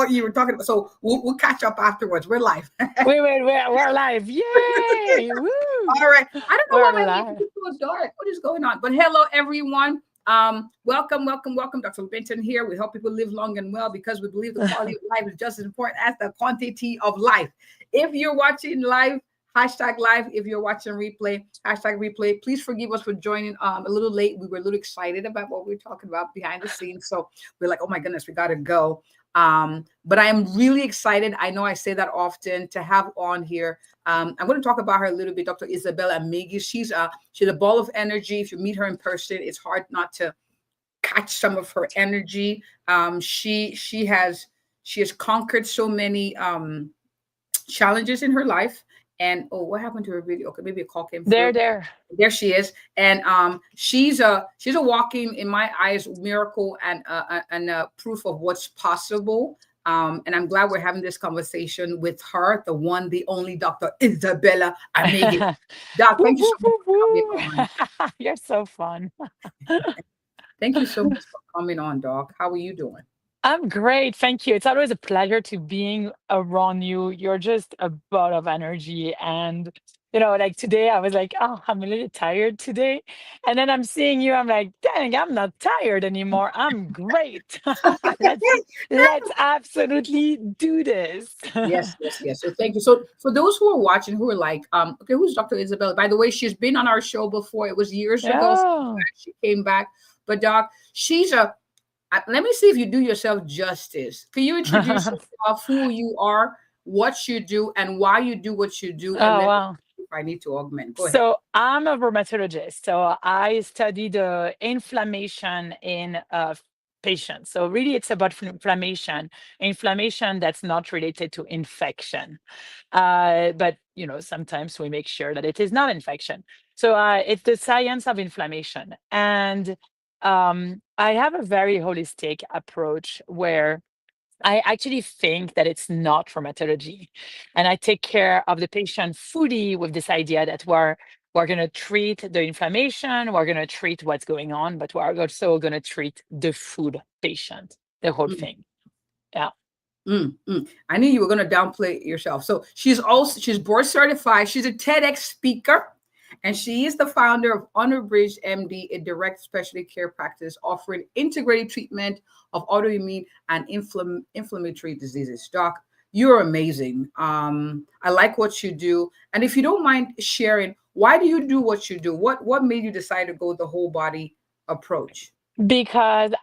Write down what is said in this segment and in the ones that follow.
what you were talking about. So we'll catch up afterwards. We're live. We're live. Yay! Woo! All right. I don't know why We're my makeup live. is so dark. What is going on? But hello, everyone. Welcome, welcome, welcome. Dr. Benton here. We help people live long and well because we believe the quality of life is just as important as the quantity of life. If you're watching live, hashtag live. If you're watching replay, hashtag replay. Please forgive us for joining a little late. We were a little excited about what we were talking about behind the scenes. So we're like, oh my goodness, we got to go. But I am really excited. I know I say that often to have on here. I'm going to talk about her a little bit, Dr. Isabelle Amigues. She's a ball of energy. If you meet her in person, it's hard not to catch some of her energy. She has conquered so many challenges in her life. And oh, what happened to her video? Okay, maybe a call came through. There. There she is, and she's a walking, in my eyes, miracle and proof of what's possible. And I'm glad we're having this conversation with her, the one, the only Dr. Isabella Amigues. Doc, Woo, thank you woo, so much woo, for coming woo. on. You're so fun. Thank you so much for coming on, Doc. How are you doing? I'm great. Thank you. It's always a pleasure to being around you. You're just a ball of energy. And, like today, I was like, oh, I'm a little tired today. And then I'm seeing you. I'm like, dang, I'm not tired anymore. I'm great. let's let's absolutely do this. Yes, yes, yes. So thank you. So for those who are watching, who are like, okay, who's Dr. Isabella? By the way, she's been on our show before. It was years ago. Yeah. She came back. But Doc, let me see if you do yourself justice. Can you introduce yourself, who you are, what you do, and why you do what you do? And Oh, then wow. if I need to augment, go ahead. So I'm a rheumatologist. So I study the inflammation in patients. So really, it's about inflammation that's not related to infection. But sometimes we make sure that it is not infection. So it's the science of inflammation, and I have a very holistic approach where I actually think that it's not rheumatology. And I take care of the patient fully with this idea that we're going to treat the inflammation, we're going to treat what's going on, but we're also going to treat the food patient, the whole Mm, thing. Yeah. I knew you were going to downplay yourself. So she's board certified. She's a TEDx speaker, and she is the founder of Unabridged MD, a direct specialty care practice offering integrated treatment of autoimmune and inflammatory diseases. Doc, you're amazing. I like what you do, and if you don't mind sharing, why do you do what you do? What made you decide to go the whole body approach? Because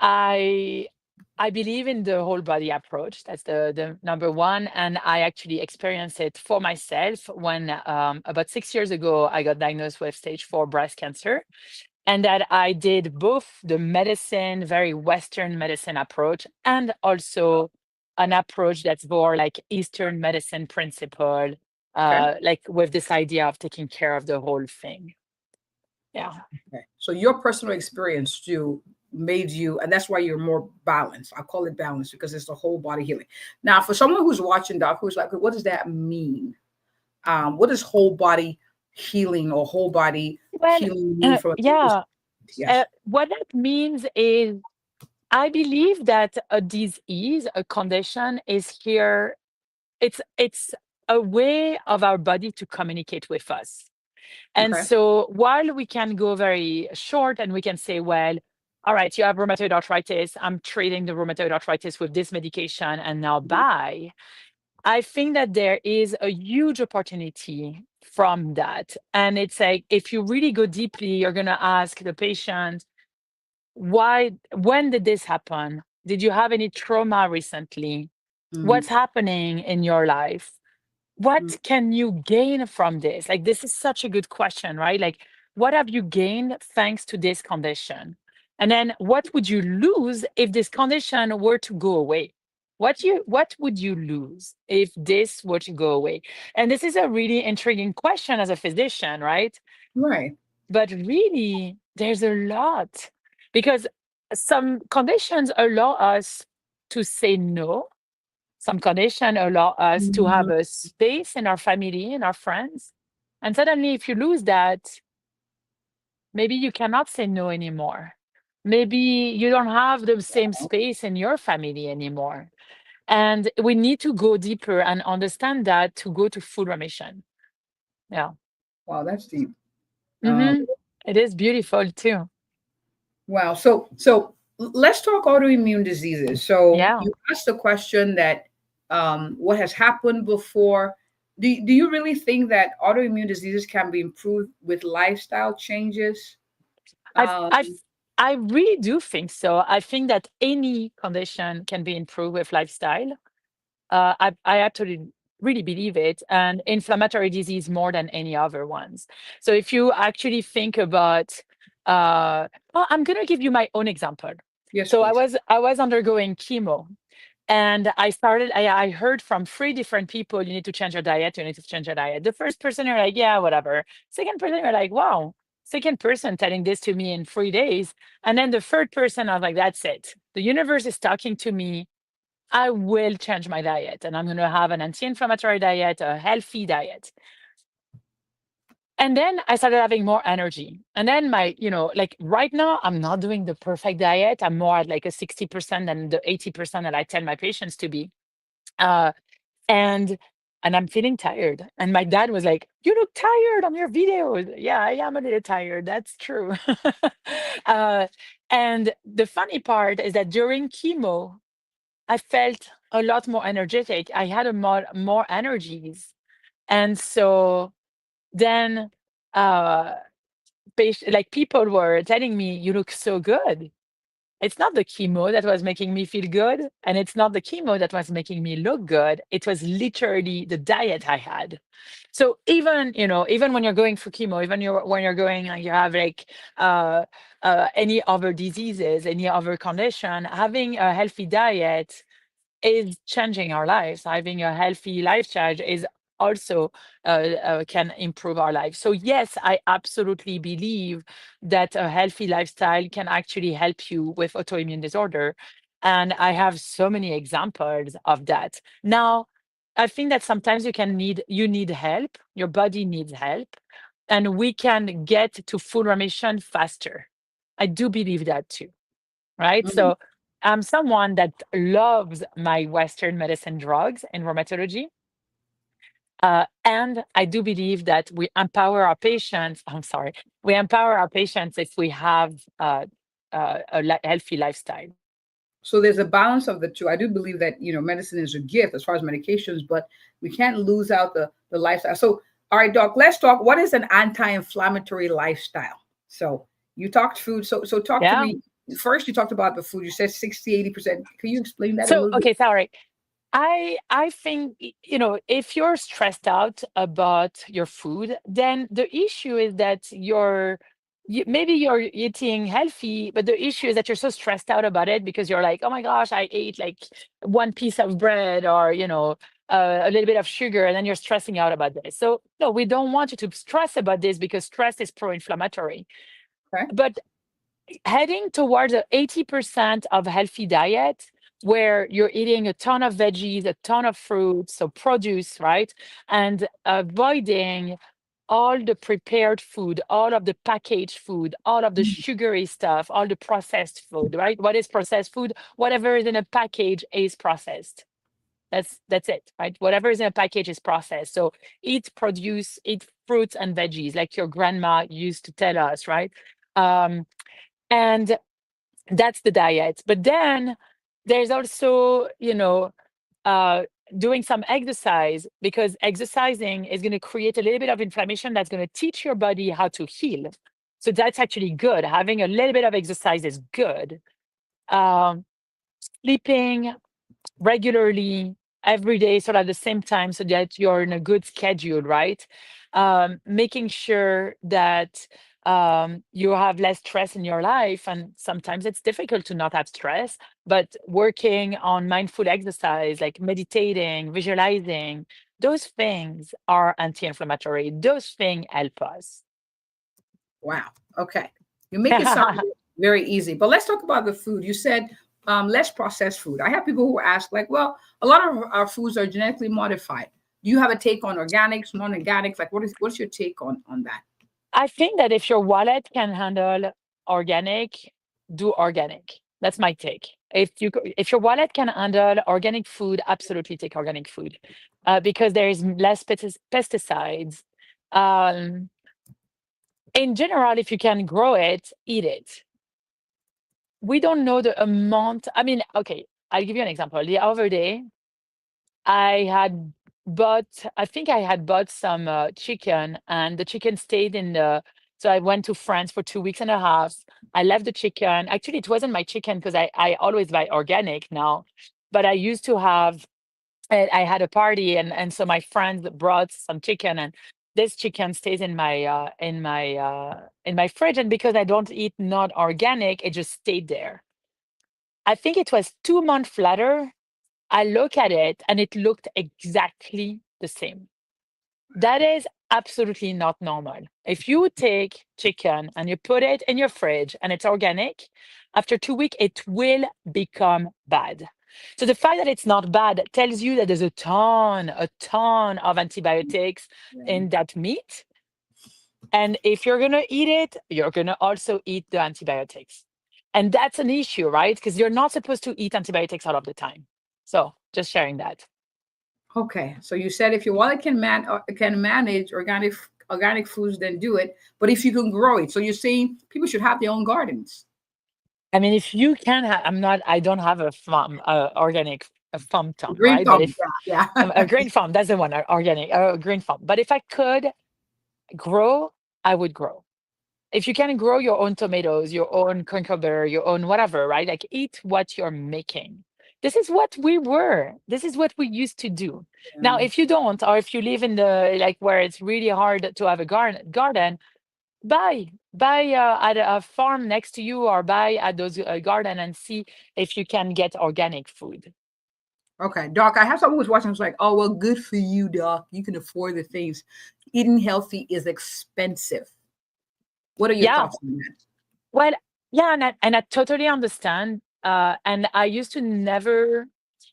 I believe in the whole body approach. That's the number one. And I actually experienced it for myself when about 6 years ago, I got diagnosed with stage 4 breast cancer. And that I did both the medicine, very Western medicine approach, and also an approach that's more like Eastern medicine principle, Okay. like with this idea of taking care of the whole thing. Yeah. Okay. So your personal experience too made you, and that's why you're more balanced. I call it balance because it's the whole body healing. Now, for someone who's watching, Doc, who's like, what does that mean? What does whole body healing or whole body Well, healing mean from a business? yeah. Yes. What that means is I believe that a disease, a condition is here. It's a way of our body to communicate with us. And Okay. so while we can go very short and we can say, well, all right, you have rheumatoid arthritis. I'm treating the rheumatoid arthritis with this medication and now Mhm. bye. I think that there is a huge opportunity from that. And it's like, if you really go deeply, you're going to ask the patient, when did this happen? Did you have any trauma recently? What's Mhm. happening in your life? Mhm. What can you gain from this? Like, this is such a good question, right? Like, what have you gained thanks to this condition? And then what would you lose if this condition were to go away? What would you lose if this were to go away? And this is a really intriguing question as a physician, right? Right. But really, there's a lot because some conditions allow us to say no. Some conditions allow us to have Mhm. a space in our family, in our friends. And suddenly, if you lose that, maybe you cannot say no anymore. Maybe you don't have the same space in your family anymore. And we need to go deeper and understand that to go to full remission. Yeah. Wow, that's deep. Um, Mm-hmm. It is beautiful too. wow. So let's talk autoimmune diseases. So Yeah. you asked the question that what has happened before. Do you really think that autoimmune diseases can be improved with lifestyle changes? I Um, I I really do think so. I think that any condition can be improved with lifestyle. I absolutely really believe it, and inflammatory disease more than any other ones. So if you actually think about, well, I'm gonna give you my own example. yes, So I please. was I was undergoing chemo, and I heard from three different people, you need to change your diet, you need to change your diet. The first person, you're like, yeah, whatever. Second person, you're like, wow. Second person telling this to me in 3 days. And then the third person, I was like, that's it. The universe is talking to me. I will change my diet and I'm going to have an anti-inflammatory diet, a healthy diet. And then I started having more energy. And then like right now, I'm not doing the perfect diet. I'm more at like a 60% than the 80% that I tell my patients to be. Uh, and and I'm feeling tired. And my dad was like, "You look tired on your videos." Yeah, I am a little tired. That's true. uh, and the funny part is that during chemo, I felt a lot more energetic. I had a more energies, and so then uh, like people were telling me, "You look so good." It's not the chemo that was making me feel good, and it's not the chemo that was making me look good. It was literally the diet I had. So even when you're going for chemo, even when you're going and you have like uh, any other diseases, any other condition, having a healthy diet is changing our lives. Having a healthy lifestyle is also can improve our lives. So yes, I absolutely believe that a healthy lifestyle can actually help you with autoimmune disorder. And I have so many examples of that. Now, I think that sometimes you need help, your body needs help, and we can get to full remission faster. I do believe that too, right? Mhm. So I'm someone that loves my Western medicine drugs and rheumatology. And I do believe that we empower our patients. I'm sorry, we empower our patients if we have healthy lifestyle. So there's a balance of the two. I do believe that medicine is a gift as far as medications, but we can't lose out the lifestyle. So all right, doc, let's talk. What is an anti-inflammatory lifestyle? So you talked food. So talk to Yeah. me. First, you talked about the food. You said 60-80%. Can you explain that a So little bit? okay, sorry. I think if you're stressed out about your food, then the issue is that maybe you're eating healthy, but the issue is that you're so stressed out about it because you're like, oh my gosh, I ate like one piece of bread or a little bit of sugar, and then you're stressing out about this. So no, we don't want you to stress about this because stress is pro-inflammatory. Okay. But heading towards a 80% of healthy diet where you're eating a ton of veggies, a ton of fruits, so produce, right? And avoiding all the prepared food, all of the packaged food, all of the Mhm. sugary stuff, all the processed food, right? What is processed food? Whatever is in a package is processed. That's it, right? Whatever is in a package is processed. So eat produce, eat fruits and veggies, like your grandma used to tell us, right? And that's the diet. But then there's also, uh, doing some exercise, because exercising is going to create a little bit of inflammation that's going to teach your body how to heal. So that's actually good. Having a little bit of exercise is good. Um, Sleeping regularly every day, sort of at the same time, so that you're in a good schedule, right? Making sure that you have less stress in your life. And sometimes it's difficult to not have stress, but working on mindful exercise, like meditating, visualizing, those things are anti-inflammatory. Those things help us. Wow. Okay. You make it sound very easy, but let's talk about the food. You said less processed food. I have people who ask, like, well, a lot of our foods are genetically modified. Do you have a take on organics, non-organics? Like, what's your take on that? I think that if your wallet can handle organic, do organic. That's my take. If your wallet can handle organic food, absolutely take organic food, because there is less pesticides. Um, in general, if you can grow it, eat it. We don't know the amount. I mean, okay, I'll give you an example. The other day, I had I think I had bought some chicken, and the chicken stayed in the. So I went to France for 2 weeks and a half. I left the chicken. Actually, it wasn't my chicken because I always buy organic now. But I used to have, I had a party, and so my friends brought some chicken, and this chicken stays in my fridge. And because I don't eat not organic, it just stayed there. I think it was 2 months later, I look at it and it looked exactly the same. That is absolutely not normal. If you take chicken and you put it in your fridge and it's organic, after 2 weeks, it will become bad. So the fact that it's not bad tells you that there's a ton of antibiotics Yeah. in that meat. And if you're going to eat it, you're going to also eat the antibiotics. And that's an issue, right? Because you're not supposed to eat antibiotics all of the time. So just sharing that. Okay, so you said if your wallet can manage organic foods, then do it. But if you can grow it, so you're saying people should have their own gardens. I mean, if you can have, I don't have a farm, organic a farm town, Green right? But thumb, if yeah, yeah. a green farm, that's the one, organic, green farm. But if I could grow, I would grow. If you can grow your own tomatoes, your own cucumber, your own whatever, right? Like eat what you're making. This is what we were. This is what we used to do. Now, Yeah. if you don't, or if you live in the like where it's really hard to have a garden, buy at a farm next to you, or buy at those garden and see if you can get organic food. Okay, Doc, I have someone who's watching who's like, oh, well, good for you, Doc. You can afford the things. Eating healthy is expensive. What are your Yeah. thoughts on that? Well, yeah, and I totally understand. And I used to never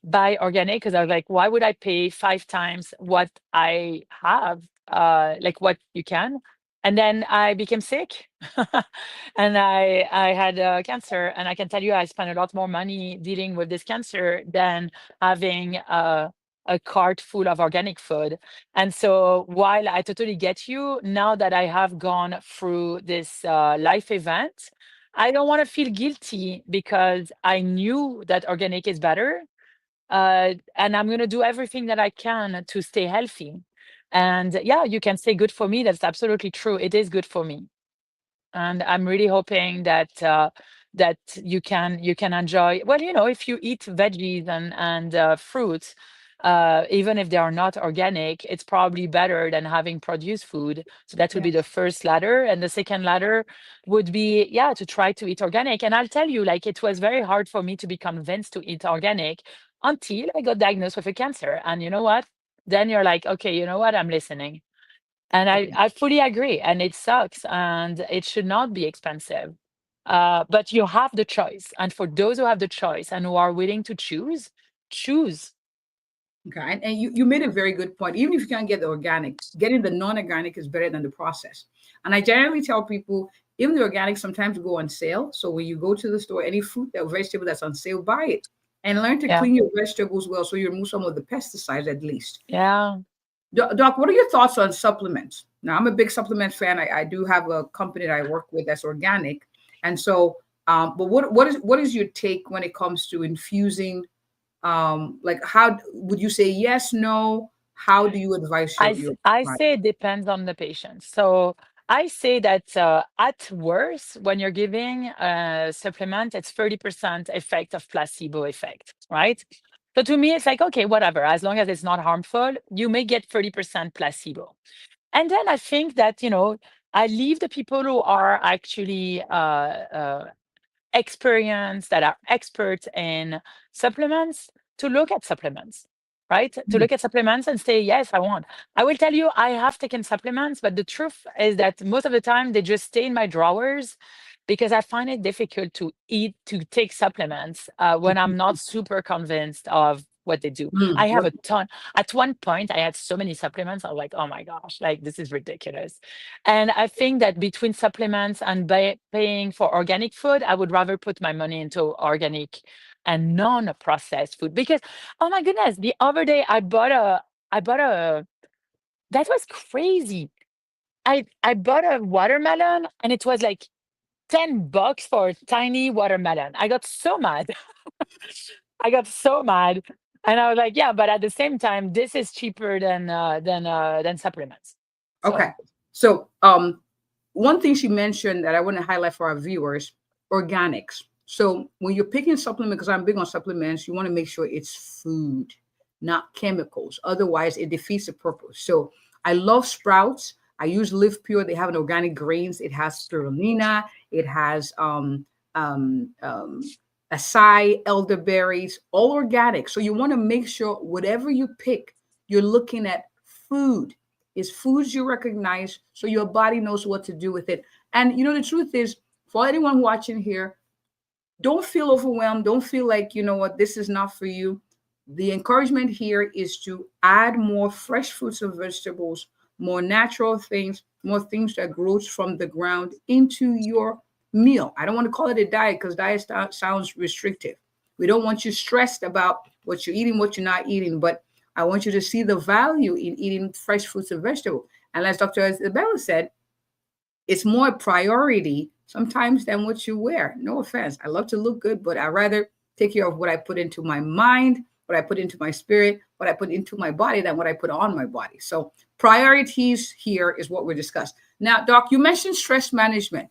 buy organic because I was like, why would I pay 5 times what I have, like what you can? And then I became sick, and I had cancer. And I can tell you, I spent a lot more money dealing with this cancer than having a cart full of organic food. And so, while I totally get you, now that I have gone through this life event, I don't want to feel guilty because I knew that organic is better. And I'm going to do everything that I can to stay healthy. And yeah, you can say good for me. That's absolutely true. It is good for me. And I'm really hoping that you can enjoy. Well, if you eat veggies and fruits, even if they are not organic, it's probably better than having produced food. So that would be the Yes. first ladder, and the second ladder would be, yeah, to try to eat organic. And I'll tell you, like, it was very hard for me to be convinced to eat organic until I got diagnosed with a cancer. And you know what? Then you're like, okay, you know what? I'm listening. And I, Okay. I fully agree. And it sucks and it should not be expensive. But you have the choice. And for those who have the choice and who are willing to choose, choose. Okay. And you made a very good point. Even if you can't get the organic, getting the non-organic is better than the process. And I generally tell people, even the organic sometimes go on sale. So when you go to the store, any fruit or vegetable that's on sale, buy it and learn to Yeah. clean your vegetables well so you remove some of the pesticides at least. Yeah. Doc, what are your thoughts on supplements? Now, I'm a big supplement fan. I do have a company that I work with that's organic. And so, but what is your take when it comes to infusing, like how would you say yes, no? How do you advise your I client? say it depends on the patient. So I say that at worst, when you're giving a supplement, it's 30% effect of placebo effect, right? So to me, it's like, okay, whatever, as long as it's not harmful, you may get 30% placebo. And then I think that, I leave the people who are actually experienced, that are experts in supplements, to look at supplements, right? To Mm, look at supplements and say, yes, I want. I will tell you, I have taken supplements, but the truth is that most of the time they just stay in my drawers because I find it difficult to take supplements when I'm not super convinced of what they do. I have what? a ton. At one point, I had so many supplements. I was like, oh my gosh, like this is ridiculous. And I think that between supplements and paying for organic food, I would rather put my money into organic and non-processed food. Because, oh my goodness, the other day I bought a that was crazy. I bought a watermelon and it was like $10 for a tiny watermelon. I got so mad. I got so mad. And I was like, yeah, but at the same time, this is cheaper than supplements. Okay. So So, one thing she mentioned that I want to highlight for our viewers, organics. So when you're picking supplement, because I'm big on supplements, you want to make sure it's food, not chemicals. Otherwise, it defeats the purpose. So I love Sprouts. I use Live Pure. They have an organic grains. It has spirulina. It has acai, elderberries, all organic. So you want to make sure whatever you pick, you're looking at food. Is foods you recognize so your body knows what to do with it. And the truth is, for anyone watching here, don't feel overwhelmed. Don't feel like, what, this is not for you. The encouragement here is to add more fresh fruits and vegetables, more natural things, more things that grows from the ground into your meal. I don't want to call it a diet because diet sounds restrictive. We don't want you stressed about what you're eating, what you're not eating, but I want you to see the value in eating fresh fruits and vegetables. And as Dr. Isabella said, it's more a priority sometimes than what you wear. No offense. I love to look good, but I rather take care of what I put into my mind, what I put into my spirit, what I put into my body than what I put on my body. So priorities here is what we're discussing. Now, Doc, you mentioned stress management.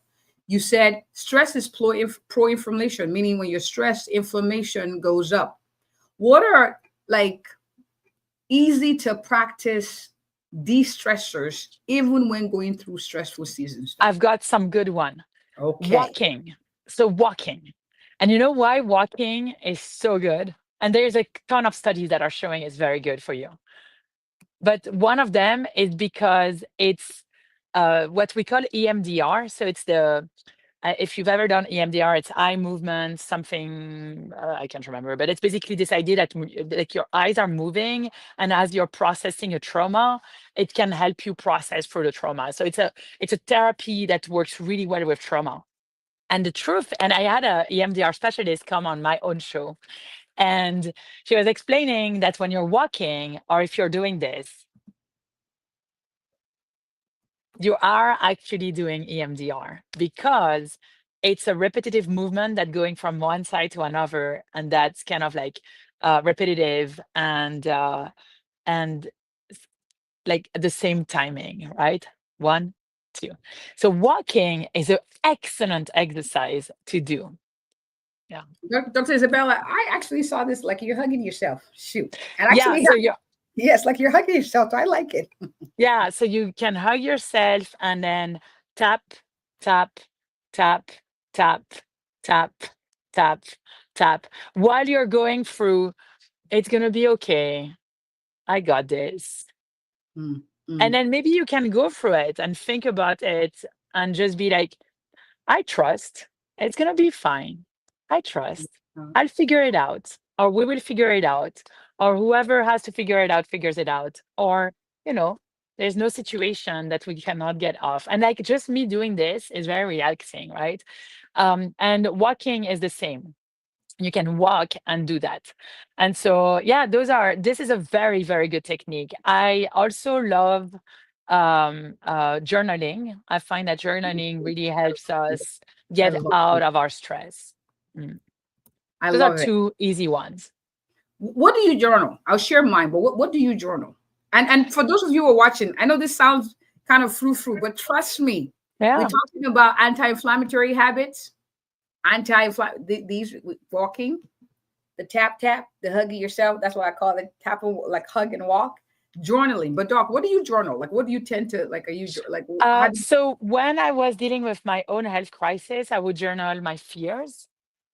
You said stress is pro-inflammation, meaning when you're stressed, inflammation goes up. What are like easy to practice de-stressors even when going through stressful seasons, Doc? I've got some good one. Okay. Walking. So walking. And you know why walking is so good? And there's a ton of studies that are showing it's very good for you. But one of them is because it's what we call EMDR. So it's the if you've ever done EMDR, it's eye movement, something I can't remember, but it's basically this idea that like your eyes are moving, and as you're processing a trauma, it can help you process through the trauma. So it's a therapy that works really well with trauma. And the truth, and I had a EMDR specialist come on my own show, and she was explaining that when you're walking, or if you're doing this, you are actually doing EMDR because it's a repetitive movement that going from one side to another, and that's kind of like repetitive and like the same timing, right? One, two. So walking is an excellent exercise to do. Yeah. Dr. Isabella, I actually saw this like you're hugging yourself. Shoot. And Yeah. actually, So you're yes, like you're hugging yourself. I like it. Yeah, so you can hug yourself and then tap, tap, tap, tap, tap, tap, tap. While you're going through, it's gonna be okay. I got this. Mm, And mm, then maybe you can go through it and think about it and just be like, I trust. It's gonna be fine. I trust. uh, I'll figure it out, or we will figure it out, or whoever has to figure it out figures it out, or you know, there's no situation that we cannot get off. And like just me doing this is very relaxing, right? And walking is the same. You can walk and do that. And so, yeah, this is a very, very good technique. I also love journaling. I find that journaling really helps us I get love out it. of our stress. Mm. I Those are love it. two easy ones. What do you journal? I'll share mine, but what do you journal? And for those of you who are watching, I know this sounds kind of frou-frou, but trust me, we're Yeah. talking about anti-inflammatory habits, these walking, the tap tap, the hugging yourself. That's what I call it. Tap like hug and walk. Journaling. But Doc, what do you journal? Like, what do you tend to like? Are you like? How do So when I was dealing with my own health crisis, I would journal my fears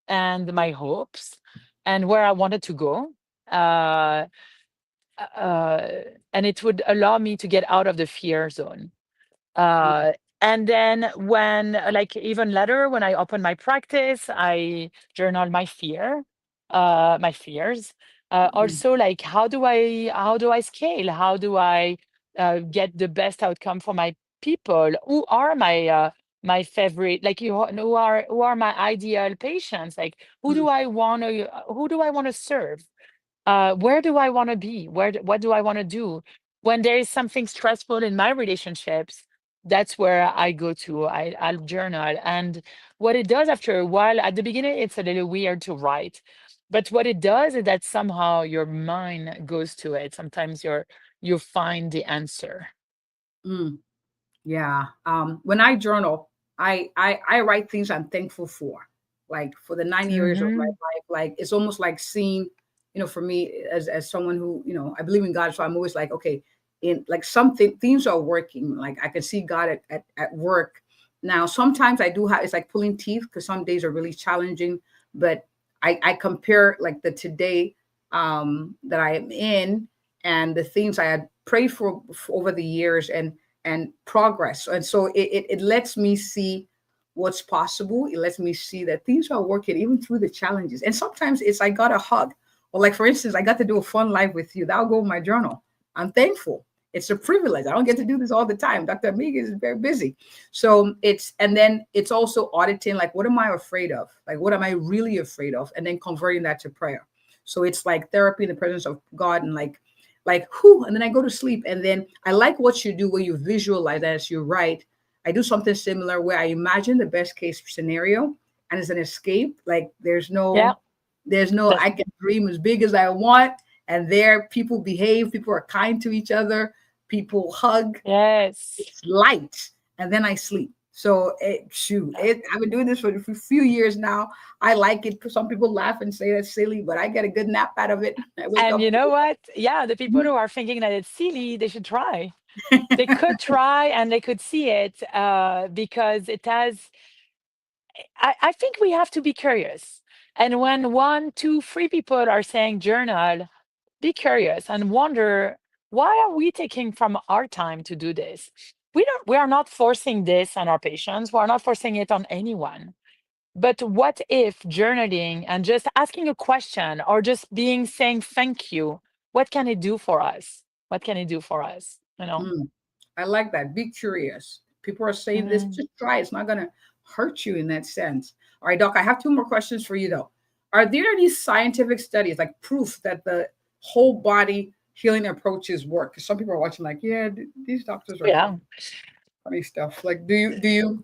and my hopes and where I wanted to go. Uh, uh, and it would allow me to get out of the fear zone. And then when, like even later, when I open my practice, I journal my fears. you? Also, like how do I scale? How do I get the best outcome for my people? Who are my my favorite, like who are my ideal patients, like Mm, who do I want to serve, where do I want to be, what do I want to do when there is something stressful in my relationships. That's where I go to. I'll journal, and what it does after a while, at the beginning it's a little weird to write, but what it does is that somehow your mind goes to it. Sometimes you find the answer. mm. Yeah. When I journal, I write things I'm thankful for. Like for the 9 years of my Hmm. life, like it's almost like seeing, for me as someone who, I believe in God. So I'm always like, okay, in like something things are working. Like I can see God at work. Now sometimes I do have it's like pulling teeth because some days are really challenging, but I compare like the today that I am in and the things I had prayed for over the years and progress. And so it lets me see what's possible. It lets me see that things are working even through the challenges. And sometimes it's I got a hug. Or like for instance, I got to do a fun live with you. That'll go in my journal. I'm thankful. It's a privilege. I don't get to do this all the time. Dr. Amigues is very busy. So it's and then it's also auditing like what am I afraid of? Like what am I really afraid of? And then converting that to prayer. So it's like therapy in the presence of God and like who and then I go to sleep and then I like what you do where you visualize as you write. I do something similar where I imagine the best case scenario and it's an escape. Like Yeah, there's no that's I can dream as big as I want and there people behave, people are kind to each other, people hug, yes. it's light, and then I sleep. So I've been doing this for a few years now. I like it. Some people laugh and say that's silly, but I get a good nap out of it. I wake And up. you know what? Yeah, the people who are thinking that it's silly, they should try. They could try and they could see it, because it has. I think we have to be curious. And when one, two, three people are saying journal, be curious and wonder, why are we taking from our time to do this? We are not forcing this on our patients. We are not forcing it on anyone. But what if journaling and just asking a question or just being saying thank you, what can it do for us? What can it do for us? You know? Mm, I like that. Be curious. People are saying this, Mhm. just try. It's not going to hurt you in that sense. All right, Doc, I have two more questions for you, though. Are there any scientific studies, like proof that the whole body healing approaches work? Because some people are watching, like, yeah, these doctors are Yeah. talking funny stuff. Like,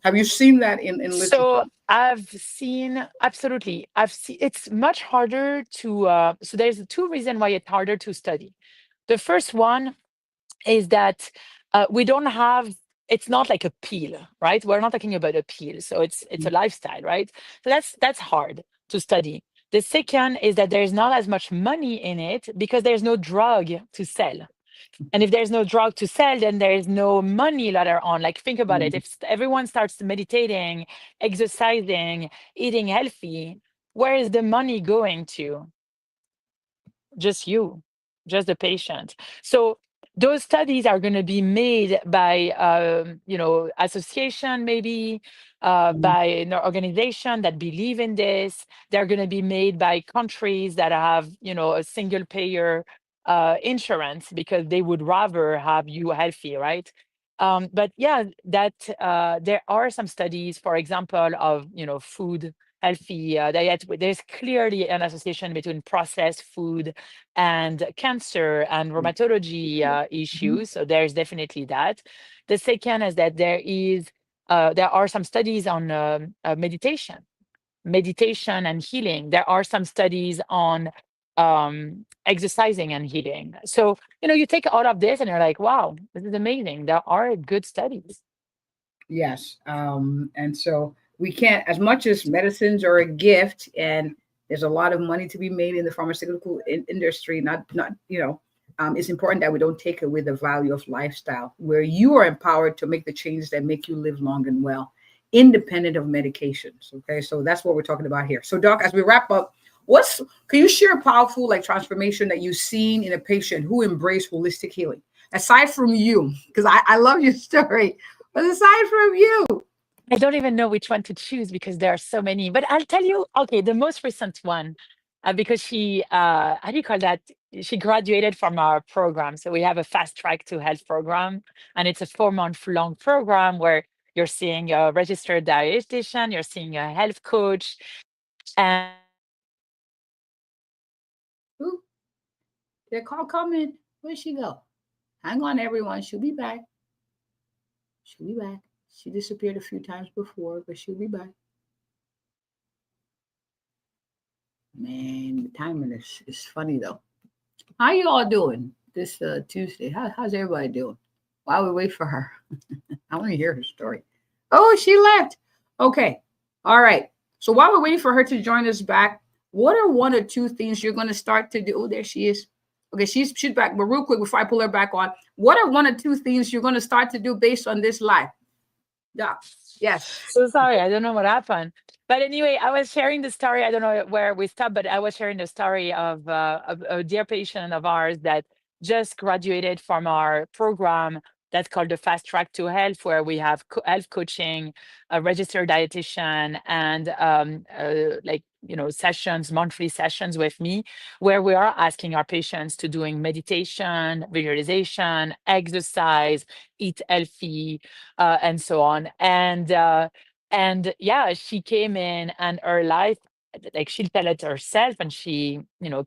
have you seen that in So literature? I've seen, absolutely. I've seen it's much harder to. So there's two reasons why it's harder to study. The first one is that, we don't have. It's not like a pill, right? We're not talking about a pill, so it's a lifestyle, right? So that's hard to study. The second is that there's not as much money in it because there's no drug to sell. And if there's no drug to sell, then there is no money later on. Like, think about it. Mm, If everyone starts meditating, exercising, eating healthy, where is the money going to? Just you, just the patient. So those studies are going to be made by, association, maybe, mm, by an organization that believe in this. They're going to be made by countries that have, a single payer, insurance, because they would rather have you healthy, right? But yeah, that, there are some studies, for example, of, food, healthy, diet. There's clearly an association between processed food and cancer and mm, rheumatology, mhm. issues. So there's definitely that. The second is that there are some studies on, meditation and healing. There are some studies on, exercising and healing. So, you take all of this and you're like, wow, this is amazing. There are good studies. Yes. And so we can't, as much as medicines are a gift and there's a lot of money to be made in the pharmaceutical industry, not, it's important that we don't take away the value of lifestyle where you are empowered to make the changes that make you live long and well, independent of medications. Okay. So that's what we're talking about here. So, Doc, as we wrap up, can you share a powerful like transformation that you've seen in a patient who embraced holistic healing? Aside from you, because I love your story. But aside from you, I don't even know which one to choose because there are so many. But I'll tell you, okay, the most recent one, because she, how do you call that? She graduated from our program. So we have a fast track to health program, and it's a 4 month long program where you're seeing a registered dietitian, you're seeing a health coach, and Ooh, their call coming. Where'd she go? Hang on, everyone. She'll be back. She'll be back. She disappeared a few times before, but she'll be back. Man, the timing is funny though. How you all doing this Tuesday? How's everybody doing? While we wait for her, I want to hear her story. Oh, she left. Okay. All right. So while we're waiting for her to join us back, what are one or two things you're going to start to do? Oh, there she is. Okay, she's back. But real quick, before I pull her back on, what are one or two things you're going to start to do based on this live? Doc. Yes. so sorry, I don't know what happened. But anyway, I was sharing the story. I don't know where we stopped, but I was sharing the story of a dear patient of ours that just graduated from our program that's called the Fast Track to Health, where we have health coaching, a registered dietitian, and like sessions, monthly sessions with me, where we are asking our patients to doing meditation, visualization, exercise, eat healthy, and so on. And yeah, she came in and her life, like she'll tell it herself, and she,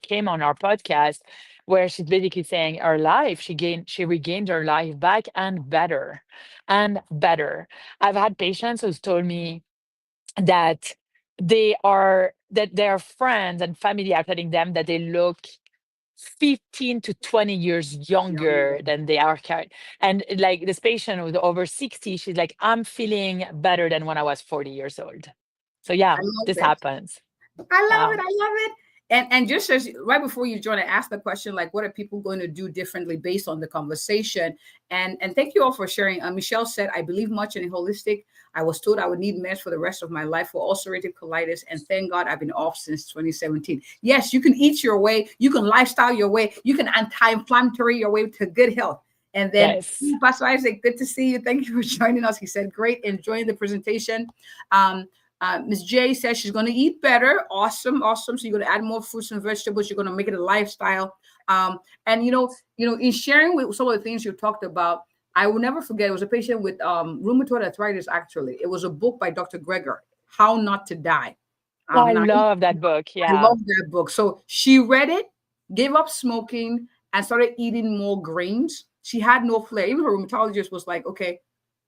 came on our podcast where she's basically saying her life, she regained her life back and better and better. I've had patients who's told me that that their friends and family are telling them that they look 15 to 20 years younger Younger. than they are and like this patient who's over 60, she's like, I'm feeling better than when I was 40 years old. So yeah, I love this it. happens. I love Yeah. it. I love it. And just as right before you join, I asked the question like, what are people going to do differently based on the conversation? And thank you all for sharing. Michelle said, I believe much in holistic. I was told I would need meds for the rest of my life for ulcerative colitis, and thank God I've been off since 2017. Yes, you can eat your way, you can lifestyle your way, you can anti-inflammatory your way to good health. And then Yes. Pastor Isaac, good to see you. Thank you for joining us. He said, great, enjoying the presentation. Ms. J says she's going to eat better. Awesome, awesome. So you're going to add more fruits and vegetables. You're going to make it a lifestyle. And in sharing with some of the things you talked about, I will never forget. It was a patient with rheumatoid arthritis. Actually, it was a book by Dr. Greger, "How Not to Die." Oh, I Now, love that book. I Yeah. love that book. So she read it, gave up smoking, and started eating more grains. She had no flair. Even her rheumatologist was like, okay,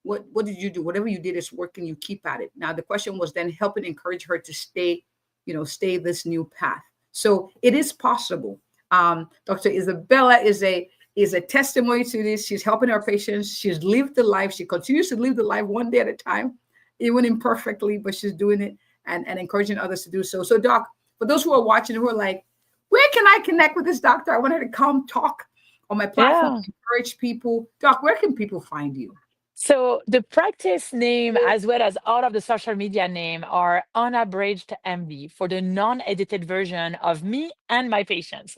what did you do? Whatever you did is working, you keep at it. Now the question was then helping encourage her to stay this new path. So it is possible. Dr. Isabella is a testimony to this. She's helping her patients. She's lived the life. She continues to live the life one day at a time, even imperfectly, but she's doing it and encouraging others to do so. So, Doc, for those who are watching who are like, where can I connect with this doctor? I want her to come talk on my platform, Yeah. encourage people. Doc, where can people find you? So the practice name, as well as all of the social media name, are unabridged MD for the non-edited version of me and my patients,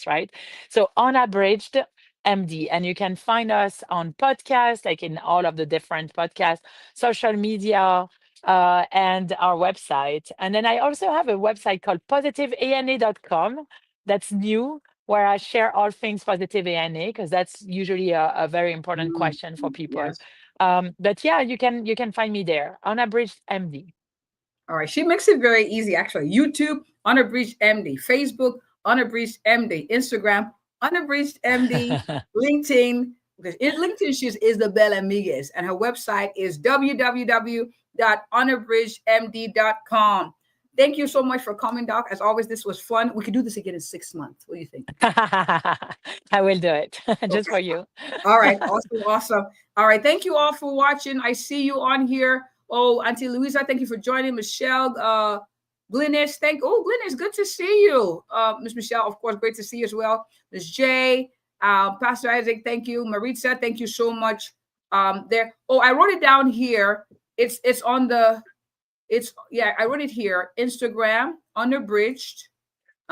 right? So unabridged MD, and you can find us on podcasts, like in all of the different podcasts, social media, and our website. And then I also have a website called positiveana.com. That's new, where I share all things positive ANA, because that's usually a very important Mm, question for people. yes. But yeah, you can find me there, unabridged MD. All right. She makes it very easy, actually. YouTube, Unabridged MD. Facebook, Unabridged MD. Instagram, Unabridged MD. LinkedIn, because in LinkedIn, she's Isabelle Amigues, and her website is www.unabridgedmd.com. Thank you so much for coming, Doc. As always, this was fun. We could do this again in 6 months. What do you think? I will do it just Okay. for you. All right. Awesome. Awesome. All right. Thank you all for watching. I see you on here. Oh, Auntie Louisa, thank you for joining. Michelle, Glynis, Glynis, good to see you. Miss Michelle, of course, great to see you as well. Miss J, Pastor Isaac, thank you. Maritza, thank you so much. There. Oh, I wrote it down here. It's on the. I wrote it here. Instagram, unabridged.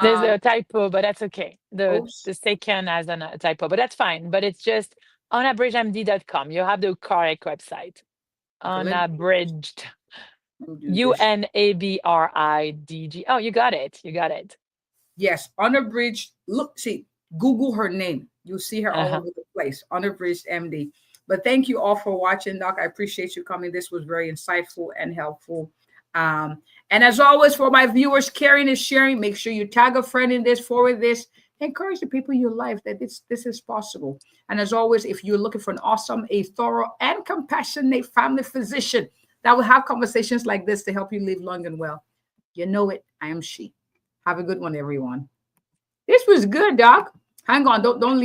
There's Um, a typo, but that's okay. The oops, the second has a typo, but that's fine. But it's just unabridgedmd.com. You have the correct website. okay, Unabridged. let me do this. UNABRIDG. Oh, you got it. You got it. Yes, unabridged. Look, see, Google her name. You'll see her all Uh-huh. over the place. Unabridged MD. But thank you all for watching, Doc. I appreciate you coming. This was very insightful and helpful. And as always, for my viewers, caring is sharing. Make sure you tag a friend in this, forward this, encourage the people in your life that this is possible. And as always, if you're looking for an awesome, a thorough, and compassionate family physician that will have conversations like this to help you live long and well, you know it. I am she. Have a good one, everyone. This was good, Doc. Hang on, don't leave.